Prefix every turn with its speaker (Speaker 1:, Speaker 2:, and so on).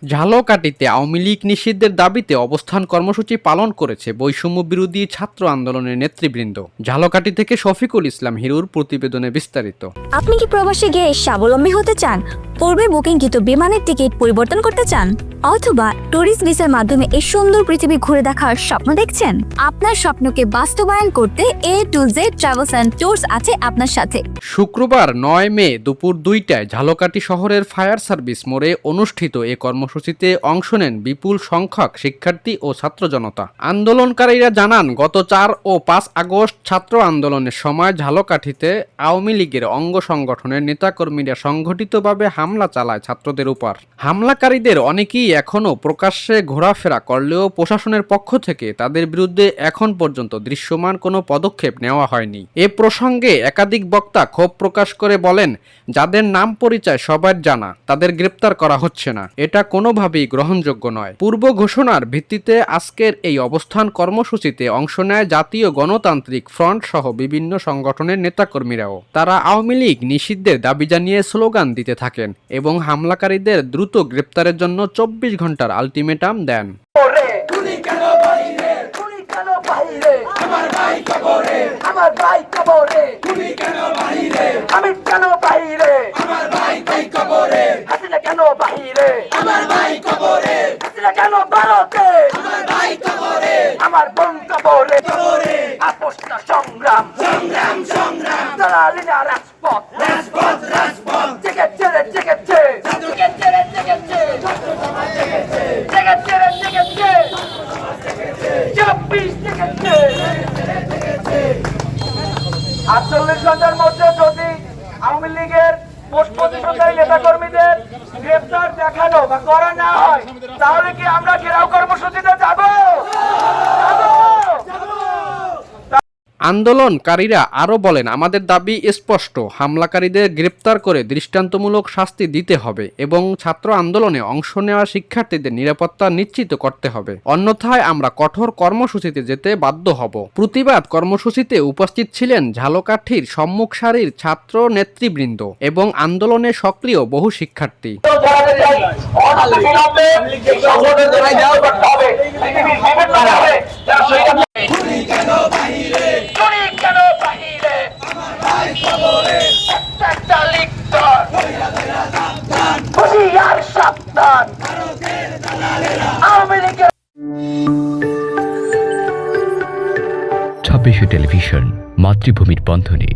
Speaker 1: ঝালকাঠিতে আওয়ামী লীগ নিষিদ্ধের দাবিতে অবস্থান কর্মসূচি পালন করেছে বৈষম্য বিরোধী ছাত্র আন্দোলনের নেতৃবৃন্দ। ঝালকাঠি থেকে শফিকুল ইসলাম হিরুর প্রতিবেদনে বিস্তারিত।
Speaker 2: আপনি কি প্রবাসে গিয়ে স্বাবলম্বী হতে চান? পূর্বে বুকিংকৃত বিমানের টিকিট পরিবর্তন করতে চান, অথবা ট্যুরিস্ট ভিসার মাধ্যমে এই সুন্দর পৃথিবী ঘুরে দেখার স্বপ্ন দেখছেন? আপনার স্বপ্নকে বাস্তবায়ন করতে A to Z travels and tours আছে আপনার সাথে।
Speaker 1: শুক্রবার ৯ মে দুপুর ২টায় ঝালকাঠি শহরের ফায়ার সার্ভিস মোড়ে অনুষ্ঠিত এ কর্মসূচিতে অংশ নেন বিপুল সংখ্যক শিক্ষার্থী ও ছাত্র জনতা। আন্দোলনকারীরা জানান, গত ৪ ও ৫ আগস্ট ছাত্র আন্দোলনের সময় ঝালকাঠিতে আওয়ামী লীগের অঙ্গ সংগঠনের নেতাকর্মীরা সংগঠিতভাবে হামলা চালায় ছাত্রদের উপর। হামলাকারীদের অনেকেই এখনও প্রকাশ্যে ঘোরাফেরা করলেও প্রশাসনের পক্ষ থেকে তাদের বিরুদ্ধে এখন পর্যন্ত দৃশ্যমান কোনো পদক্ষেপ নেওয়া হয়নি। এ প্রসঙ্গে একাধিক বক্তা ক্ষোভ প্রকাশ করে বলেন, যাদের নাম পরিচয় সবার জানা তাদের গ্রেপ্তার করা হচ্ছে না, এটা কোনোভাবেই গ্রহণযোগ্য নয়। পূর্ব ঘোষণার ভিত্তিতে আজকের এই অবস্থান কর্মসূচিতে অংশ নেয় জাতীয় গণতান্ত্রিক ফ্রন্ট সহ বিভিন্ন সংগঠনের নেতাকর্মীরাও। তারা আওয়ামী লীগ নিষিদ্ধের দাবি জানিয়ে স্লোগান দিতে থাকেন এবং হামলাকারীদের দ্রুত গ্রেপ্তারের জন্য ২৪ ঘন্টার আলটিমেটাম দেন।
Speaker 3: আটচল্লিশ ঘন্টার মধ্যে যদি আওয়ামী লীগের প্রতিশোধকারী নেতা কর্মীদের গ্রেফতার দেখানো বা করা না হয়, তাহলে কি আমরা ঘেরাও কর্মসূচিতে যাব?
Speaker 1: আন্দোলনকারীরা আরও বলেন, আমাদের দাবি স্পষ্ট, হামলাকারীদের গ্রেপ্তার করে দৃষ্টান্তমূলক শাস্তি দিতে হবে এবং ছাত্র আন্দোলনে অংশ নেওয়া শিক্ষার্থীদের নিরাপত্তা নিশ্চিত করতে হবে, অন্যথায় আমরা কঠোর কর্মসূচিতে যেতে বাধ্য হব। প্রতিবাদ কর্মসূচিতে উপস্থিত ছিলেন ঝালকাঠির সম্মুখ সারির ছাত্র নেতৃবৃন্দ এবং আন্দোলনে সক্রিয় বহু শিক্ষার্থী।
Speaker 4: টেলিভিশন, মাতৃভূমির বন্ধনে।